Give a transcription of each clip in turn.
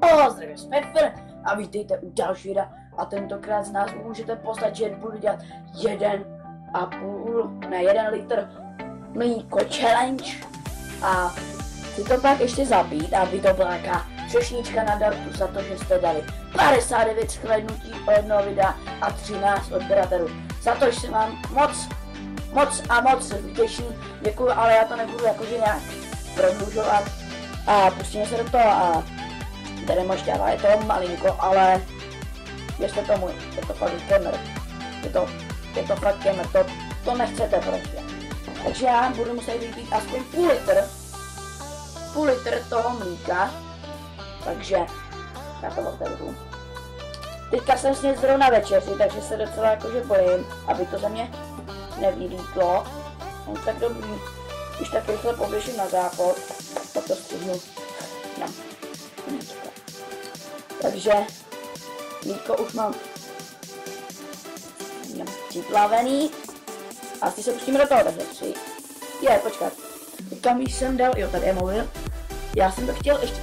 Zdravím, Pepper a vítejte u další videa a tentokrát z nás můžete poznat, že budu dělat 1,5 litr mlíko challenge a chci to pak ještě zabít, aby to byla nějaká třešnička na dartu za to, že jste dali 59 shlédnutí o jednoho videa a 13 odběratelů. Za to, že se vám moc těším, děkuju, ale já to nebudu jakože nějak prodlužovat a pustíme se do toho a tady možná je to malinko, ale věřte tomu, je to fakt gamer, je to fakt gamer, to nechcete prostě. Takže já budu muset vypít aspoň půl litr toho mlíka, takže já to otevřu. Teďka jsem snědl zrovna večeři, takže se docela jakože bojím, aby to ze mě nevylítlo. No tak dobrý, když tak rychle poběžím na záchod, tak to stihnu. No. Takže mlíko už mám připlavený. A asi se pustíme do toho, takže 3. Počkat. Kam jsem dal, jo, tady je mobil. Já jsem to chtěl ještě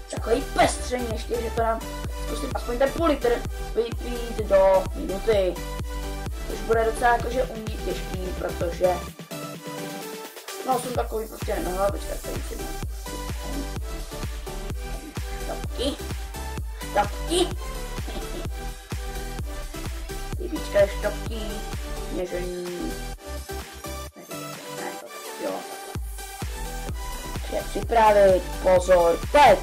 takový pestření ještě, že to nám zkusím aspoň ten půl litr vypít do minuty. Což bude docela jakože u mě těžký, protože no jsem takový prostě nemohla, počkat, tady si štopky. Typička štopky, sněžení. Jo. Vše připravit, pozor, teď!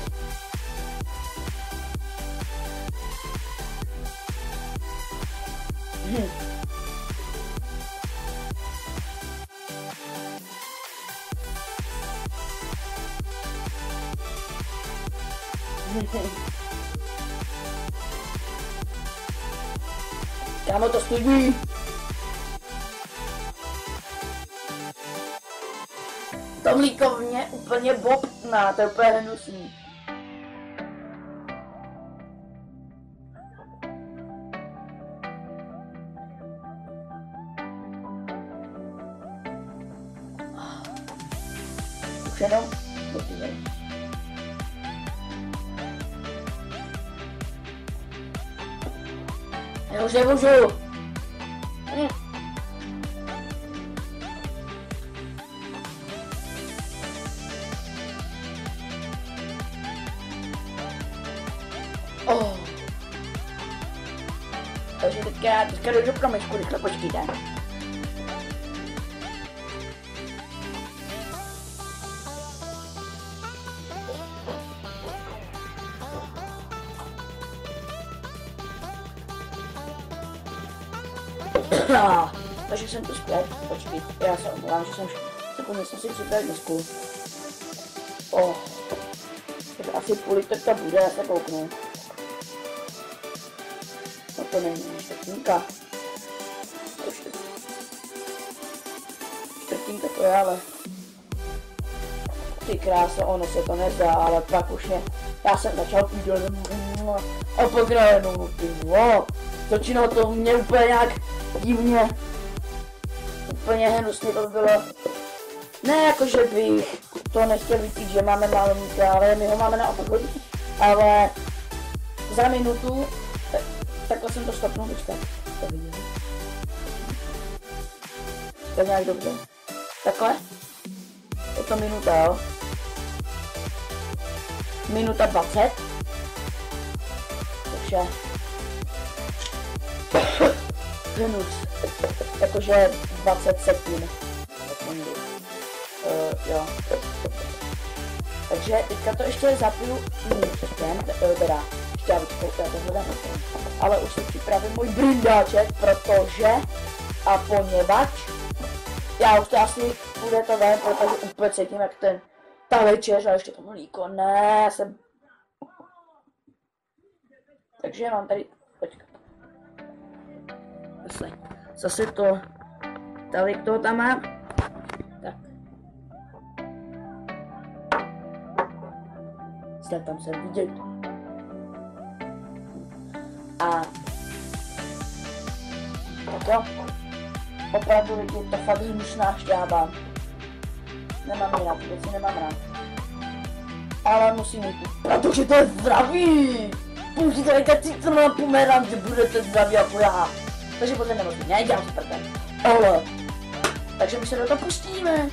Kámo, to studí. To mlíko mě úplně bobtná, to je úplně hnusný. Už jenom? Já už nemůžu. Takže teďka jdu do promečku, rychle počkejte. Takže jsem tu zpět, počkej, já se omlouvám, že jsem zapomněl si připravit dnesku. Tak asi půl litr to bude, já se kouknu. No to není čtvrtínka. Čtvrtínka to je, ale ty krása, ono se to nezdá, ale pak už mě, já jsem začal pít a pak najednou, ty začínalo to mě úplně nějak divně, úplně hnusně to bylo, ne jako že bych to nechtěl vypít, že máme málo mlíka, ale my ho máme naopak hodně, ale za minutu, takhle jsem to stopnul, počkat, to vidím, to je nějak dobře, takhle, je to minuta, jo, minuta 20, takže hnus, jakože 20 sekund, jo, takže teďka to ještě zapiju mlíčkem, teda šťávičkou, já to hledám, ale už si připravím můj brindáček, protože a poněvadž, já už to asi bude to ven, protože úplně cítím jak ta večeř a ještě to mlíko, ne, jsem, takže mám tady, počkat. Zase to, tolik toho tam mám, tak. Zde tam se vidět. A tak jo, opravdu je to fakt hnusná šťáva. Nemám ji rád, věci nemám rád. ale musím jít, protože to je zdraví. Použijte dejte citron a pomeranč, budete zdraví jako já. Takže potom nemusím, nedělám si prdel. Ale, takže my se do toho pustíme.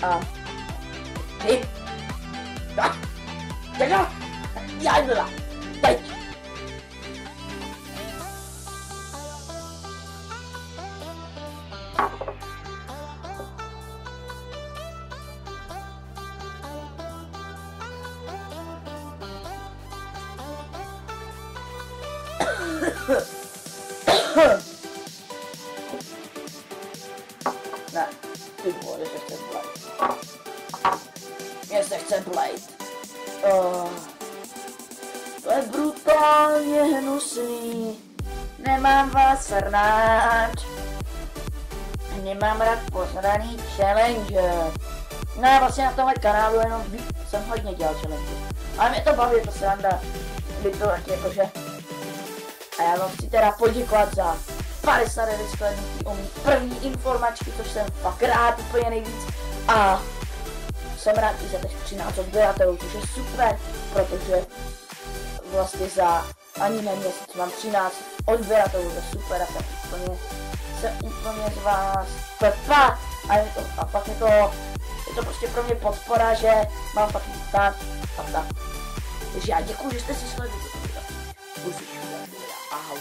A ty. Čekaj, já jdu na. Teď. Ne, ty vole, že chce Blade. Mně se chce Blade. To je brutálně hnusný. Nemám vás rád. Nemám rád posraný challenge. No já vlastně na tomhle kanálu jenom jsem hodně dělal challenge. Ale mě to baví, to sranda. By to taky jakože. A já vám chci teda poděkovat za 59 shlédnutí o mý první informačky, což jsem fakt rád úplně nejvíc. A jsem rád i za těch 13 odběratelů, což je super, protože vlastně za ani ne měsíc mám 13 odběratelů, to je super a jsem úplně z vás pepa. A pak je to prostě pro mě podpora, že mám fakt tak a tak. Takže já děkuju, že jste si sledovali. Ahoj,